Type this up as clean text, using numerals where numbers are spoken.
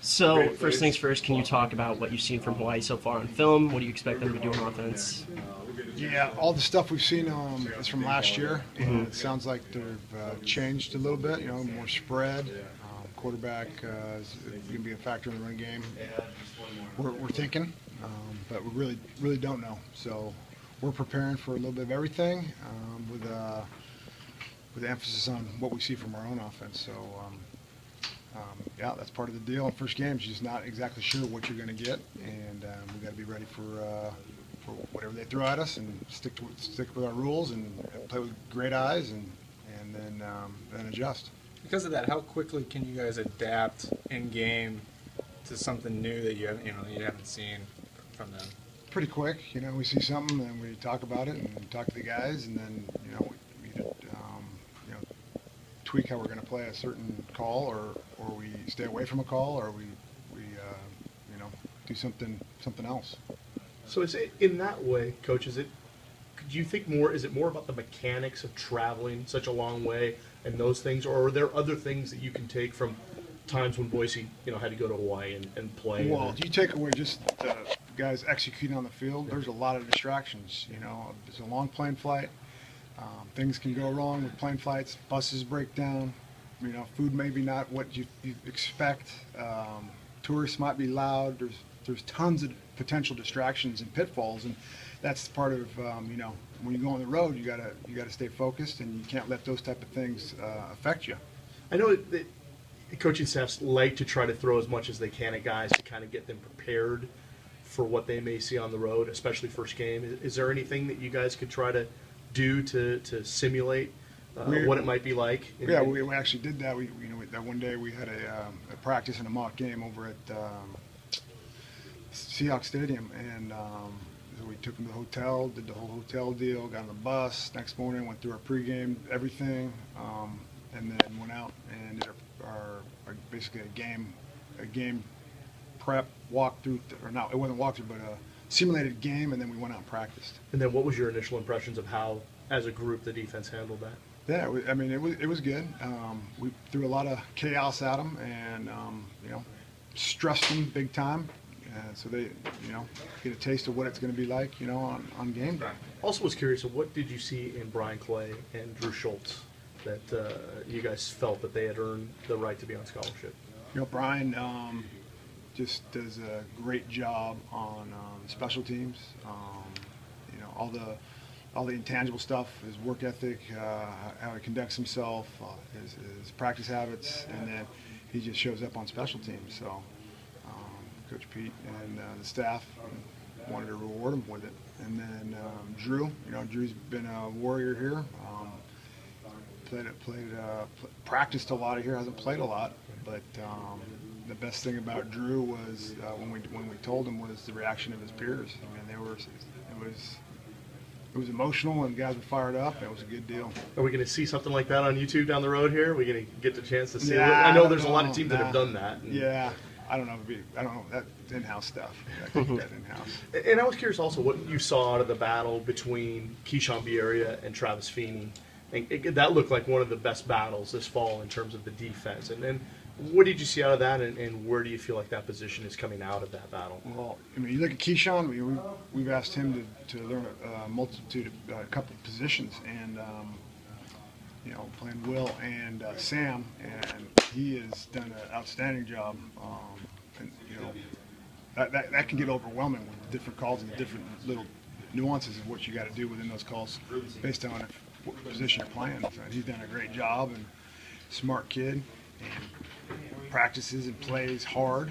So, first things first, can you talk about what you've seen from Hawaii so far on film? What do you expect them to do on offense? Yeah, all the stuff we've seen is from last year, and it sounds like they've changed a little bit. More spread. Quarterback is going to be a factor in the run game. We're thinking, but we really don't know. So we're preparing for a little bit of everything, with emphasis on what we see from our own offense. So. Yeah, that's part of the deal. In first game, you're just not exactly sure what you're going to get, and we got to be ready for whatever they throw at us, and stick with our rules and play with great eyes, and then adjust. Because of that, how quickly can you guys adapt in game to something new that you haven't seen from them? Pretty quick. We see something and we talk about it and talk to the guys, and then we tweak how we're going to play a certain call, or we stay away from a call, or we do something else. So is it in that way, Coach? Do you think is it more about the mechanics of traveling such a long way and those things, or are there other things that you can take from times when Boise, had to go to Hawaii and play? Well, if you take away just the guys executing on the field, there's a lot of distractions. It's a long plane flight. Things can go wrong with plane flights. Buses break down. Food maybe not what you expect. Tourists might be loud. There's tons of potential distractions and pitfalls, and that's part of when you go on the road, you gotta stay focused, and you can't let those type of things affect you. I know that the coaching staffs like to try to throw as much as they can at guys to kind of get them prepared for what they may see on the road, especially first game. Is there anything that you guys could try to do to simulate what it might be like? Yeah, we actually did that. That one day we had a practice and a mock game over at Seahawks Stadium, and so we took them to the hotel, did the whole hotel deal, got on the bus. Next morning, went through our pregame, everything, and then went out and did our basically a game prep walkthrough, or not, it wasn't walkthrough, but a simulated game, and then we went out and practiced. And then what was your initial impressions of how, as a group, the defense handled that? Yeah, it was good. We threw a lot of chaos at them, and stressed them big time, so they get a taste of what it's going to be like on game day. Also, was curious of what did you see in Brian Clay and Drew Schultz that you guys felt that they had earned the right to be on scholarship? Brian just does a great job on special teams. All the intangible stuff, his work ethic, how he conducts himself, his practice habits, and then he just shows up on special teams. So Coach Pete and the staff wanted to reward him with it. And then Drew, Drew's been a warrior here. Practiced a lot here, hasn't played a lot, but the best thing about Drew was when we told him was the reaction of his peers. It was emotional, and guys were fired up. It was a good deal. Are we going to see something like that on YouTube down the road here? Are we going to get the chance to see it? Yeah, I know there's a lot of teams that have done that. Yeah, I don't know. That's in-house stuff. I keep that in-house. And I was curious also what you saw out of the battle between Keyshawn Bierria and Travis Feeney. And that looked like one of the best battles this fall in terms of the defense. And then what did you see out of that, and where do you feel like that position is coming out of that battle? Well, you look at Keyshawn, we've asked him to learn a couple of positions, and playing Will and Sam, and he has done an outstanding job. And that can get overwhelming with different calls and different little nuances of what you got to do within those calls based on what position you're playing. So he's done a great job, and smart kid, and practices and plays hard.